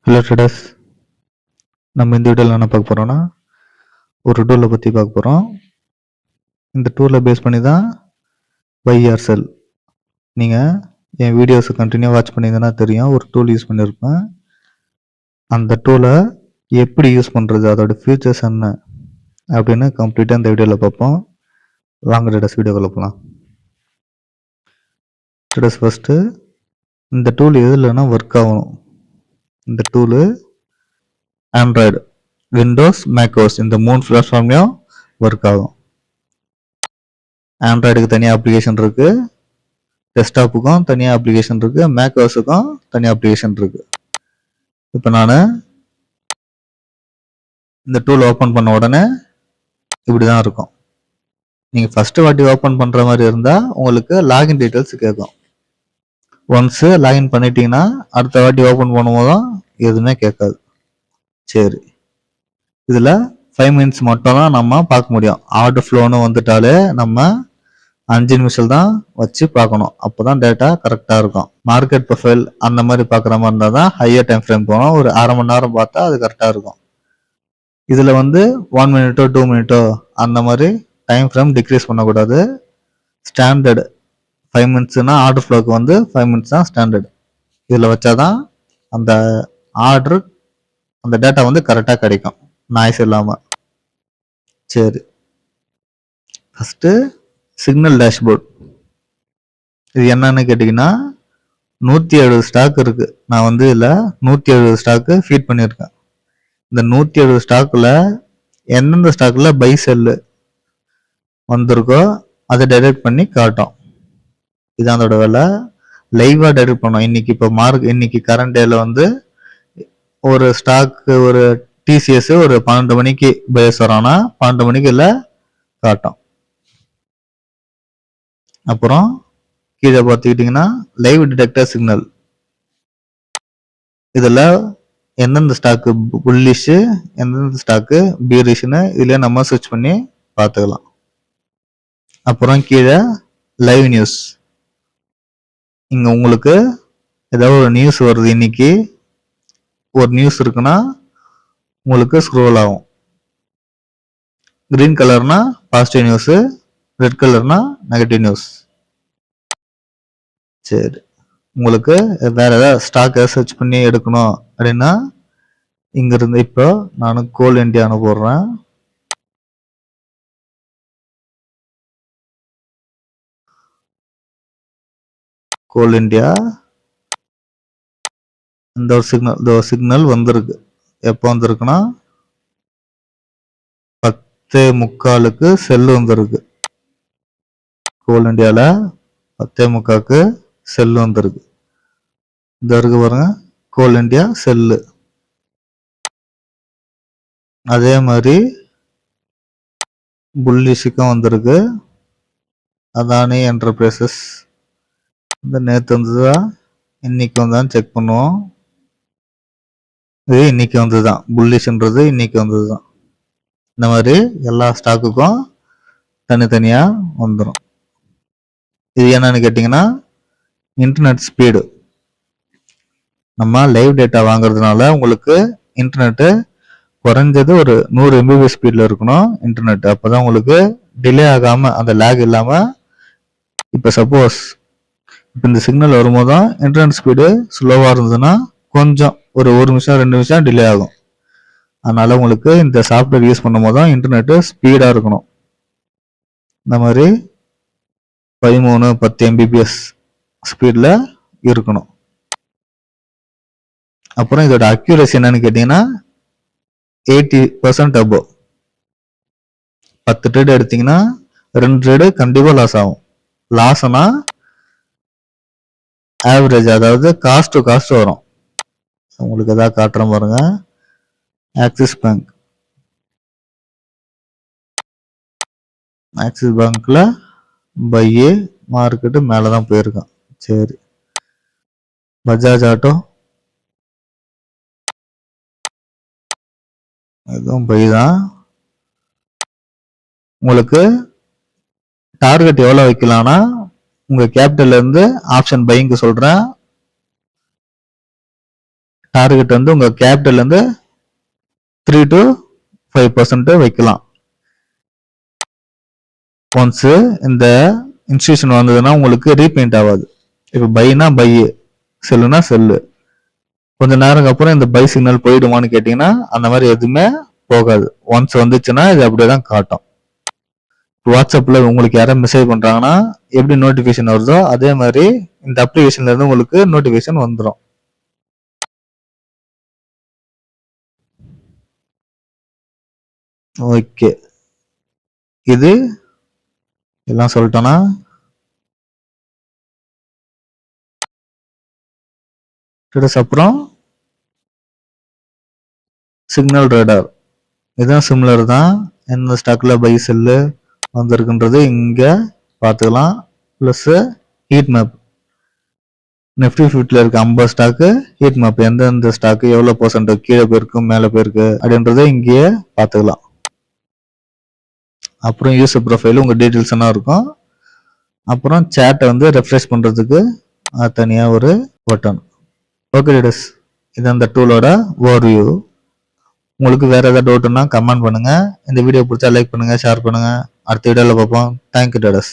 Hello traders, நம்ம இந்த வீடியோவில் என்ன பார்க்க போகிறோம்னா ஒரு டூலை பற்றி பார்க்க போகிறோம். இந்த டூலை பேஸ் பண்ணி தான் பை ஆர் செல். நீங்கள் என் வீடியோஸை கண்டினியூ வாட்ச் பண்ணியிருந்தேன்னா தெரியும், ஒரு டூல் யூஸ் பண்ணியிருப்பேன். அந்த டூலை எப்படி யூஸ் பண்ணுறது, அதோட ஃபியூச்சர்ஸ் என்ன அப்படின்னு கம்ப்ளீட்டாக இந்த வீடியோவில் பார்ப்போம். வாங்க ட்ரேடர்ஸ் வீடியோக்குள்ள போகலாம். ட்ரேடர்ஸ், ஃபஸ்ட்டு இந்த டூல் எதுலன்னா ஒர்க் ஆகணும். இந்த டூலு ஆண்ட்ராய்டு, விண்டோஸ், மேக்ஓஎஸ் இந்த 3 பிளாட்ஃபார்ம்லையும் ஒர்க் ஆகும். ஆண்ட்ராய்டுக்கு தனியாக அப்ளிகேஷன் இருக்குது, டெஸ்க்டாப்புக்கும் தனியாக அப்ளிகேஷன் இருக்குது, மேக்ஓஎஸுக்கும் தனியாக அப்ளிகேஷன் இருக்குது. இப்போ நான் இந்த டூல் ஓப்பன் பண்ண உடனே இப்படி தான் இருக்கும். நீங்கள் ஃபஸ்ட்டு வாட்டி ஓப்பன் பண்ணுற மாதிரி இருந்தால் உங்களுக்கு லாகின் டீட்டெயில்ஸ் கேட்கும். ஒன்ஸு லாகின் பண்ணிட்டீங்கன்னா அடுத்த வாட்டி ஓப்பன் பண்ணும்போதும் எதுவுமே கேட்காது. சரி, இதில் 5 மினிட்ஸ் மட்டும் தான் நம்ம பார்க்க முடியும். ஆர்டர் ஃப்ளோன்னு வந்துட்டாலே நம்ம 5 நிமிஷம் தான் வச்சு பார்க்கணும். அப்போ தான் டேட்டா கரெக்டாக இருக்கும். மார்க்கெட் ப்ரொஃபைல் அந்த மாதிரி பார்க்குற மாதிரி இருந்தால் தான் ஹையர் டைம் ஃப்ரேம் போகணும். ஒரு அரை மணி நேரம் பார்த்தா அது கரெக்டாக இருக்கும். இதில் 1 மினிட்டோ 2 மினிட்டோ அந்த மாதிரி டைம் ஃப்ரேம் டிக்ரீஸ் பண்ணக்கூடாது. ஸ்டாண்டர்டு 5 மினிட்ஸ்னா ஆர்டர் ஃப்ளோக்கு 5 மினிட்ஸ் தான் ஸ்டாண்டர்டு. இதில் வச்சாதான் அந்த ஆர்டர் அந்த டேட்டா கரெக்டாக கிடைக்கும், நாய்ஸ் இல்லாமல். சரி, ஃபஸ்ட்டு சிக்னல் டேஷ்போர்ட். இது என்னன்னு கேட்டிங்கன்னா 170 ஸ்டாக் இருக்கு. நான் இதில் 170 ஸ்டாக்கு ஃபீட் பண்ணியிருக்கேன். இந்த 170 ஸ்டாக்கில் எந்தெந்த ஸ்டாக்கில் பை செல்லு வந்திருக்கோ அதை டைரக்ட் பண்ணி காட்டும். இதுதான் அதோட வேலை. லைவாக டைரக்ட் பண்ணோம். இன்னைக்கு இப்போ இன்னைக்கு கரண்ட் டேல ஒரு ஸ்டாக்கு, ஒரு டிசிஎஸ் ஒரு 12 மணிக்கு பைஸ் வரானா 12 மணிக்கு இல்லை காட்டும். அப்புறம் கீழே பார்த்துக்கிட்டிங்கன்னா லைவ் டிடெக்டர் சிக்னல். இதில் எந்தெந்த ஸ்டாக்கு புல்லிஷு, எந்தெந்த ஸ்டாக்கு பீரிஷ்னு இதில் நம்ம சர்ச் பண்ணி பார்த்துக்கலாம். அப்புறம் கீழே லைவ் நியூஸ். இங்கே உங்களுக்கு ஏதாவது ஒரு நியூஸ் வருது, இன்னைக்கு ஒரு நியூஸ் இருக்குன்னா உங்களுக்கு ஸ்க்ரோல் ஆகும். கிரீன் கலர்னா பாசிட்டிவ் நியூஸு, ரெட் கலர்னா நெகட்டிவ் நியூஸ். சரி, உங்களுக்கு வேற ஏதாவது ஸ்டாக்கை சர்ச் பண்ணி எடுக்கணும் அப்படின்னா இங்கிருந்து இப்போ நான் கோல் இண்டியான்னு போடுறேன். கோல் இண்டியா இந்த ஒரு சிக்னல் வந்திருக்கு. எப்போ வந்திருக்குன்னா 10:45 செல்லு வந்திருக்கு. கோல் இண்டியாவில் 10:45 செல்லு வந்திருக்கு. இந்த இருக்கு பாருங்க, கோல் இண்டியா செல்லு. அதே மாதிரி புல்லிஷுக்கும் வந்திருக்கு. அதானி என்டர்பிரைசஸ் இந்த நேற்று வந்ததா இன்னைக்கு வந்தான்னு செக் பண்ணுவோம். இது இன்னைக்கு வந்ததுதான், புல்லிஷ்ன்றது இன்னைக்கு வந்ததுதான். இந்த மாதிரி எல்லா ஸ்டாக்குக்கும் தனித்தனியா வந்துடும். இது என்னன்னு கேட்டிங்கன்னா இன்டர்நெட் ஸ்பீடு. நம்ம லைவ் டேட்டா வாங்குறதுனால உங்களுக்கு இன்டர்நெட்டு குறைஞ்சது ஒரு 100 MB ஸ்பீட்ல இருக்கணும் இன்டர்நெட். அப்போதான் உங்களுக்கு டிலே ஆகாம அந்த லேக் இல்லாம. இப்போ சப்போஸ் இப்போ இந்த சிக்னல் வரும்போது தான் இன்டர்நெட் ஸ்பீடு ஸ்லோவாக இருந்ததுன்னா கொஞ்சம் ஒரு 1 நிமிஷம் 2 நிமிஷம் டிலே ஆகும். அதனால உங்களுக்கு இந்த சாஃப்ட்வேர் யூஸ் பண்ணும் போது தான் இன்டர்நெட்டு ஸ்பீடாக இருக்கணும். இந்த மாதிரி 13-10 MBPS ஸ்பீடில் இருக்கணும். அப்புறம் இதோட அக்யூரசி என்னன்னு கேட்டீங்கன்னா 80% அபோவ். 10 ட்ரேட் எடுத்தீங்கன்னா 2 ட்ரேடு கண்டிப்பா லாஸ் ஆகும். லாஸ்னா ஆவரேஜ், அதாவது காஸ்ட் டு காஸ்ட் வரும். உங்களுக்கு எதாவது காட்டுறேன் பாருங்க. ஆக்சிஸ் பேங்க்ல பையே மார்க்கெட்டு மேலே தான் போயிருக்கான். சரி, பஜாஜ் ஆட்டோ இதுவும் பை தான். உங்களுக்கு டார்கெட் எவ்வளோ வைக்கலாம்னா உங்க கேபிட்டல்ல இருந்து ஆப்ஷன் பையிங்க்கு சொல்றேன். டார்கெட் வந்து உங்க கேபிட்டல் வந்து 3 to 5% வைக்கலாம். ஒன்ஸ் இந்த இன்ஸ்டியூஷன் வந்ததுன்னா உங்களுக்கு ரீபெயிண்ட் ஆகாது. இப்போ பைனா பை, செல்லுனா செல்லு. கொஞ்ச நேரம் அப்புறம் இந்த பை சிக்னல் போயிடுமான்னு கேட்டீங்கன்னா அந்த மாதிரி எதுவுமே போகாது. ஒன்ஸ் வந்துச்சுன்னா இது அப்படியே தான் காட்டும். வாட்ஸ்அப்ல உங்களுக்கு யாராவது மெசேஜ் பண்றாங்கன்னா எப்படி நோட்டிபிகேஷன் வருதோ அதே மாதிரி இந்த அப்ளிகேஷன்ல இருந்து உங்களுக்கு நோட்டிபிகேஷன் வந்துடும். ஓகே, இது எல்லாம் சொல்லிட்டோன்னா அப்புறம் சிக்னல் ரேடார் இதுதான் சிமிலர் தான். எந்த ஸ்டாக்ல பை செல்லு வந்திருக்குன்றது இங்க பார்த்துக்கலாம். பிளஸ் ஹீட் மேப், நிஃப்டி 50 இருக்க 50 ஸ்டாக்கு ஹீட் மேப், எந்தெந்த ஸ்டாக்கு எவ்வளவு பர்சன்ட் கீழே போயிருக்கு மேலே போயிருக்கு அப்படின்றத இங்கேயே பார்த்துக்கலாம். அப்புறம் யூசர் ப்ரொஃபைல் உங்க டீட்டெயில்ஸ் எல்லாம் இருக்கும். அப்புறம் சேட்டை வந்து ரெஃப்ரெஷ் பண்றதுக்கு தனியா ஒரு பட்டன். ஓகே டீடர்ஸ், இது அந்த டூலோட ஓவர்வியூ. உங்களுக்கு வேற ஏதாவது டவுட்னா கமெண்ட் பண்ணுங்க. இந்த வீடியோ பிடிச்சா லைக் பண்ணுங்க, ஷேர் பண்ணுங்க. அடுத்த வீடியோல பார்ப்போம். தேங்க்யூ டீடர்ஸ்.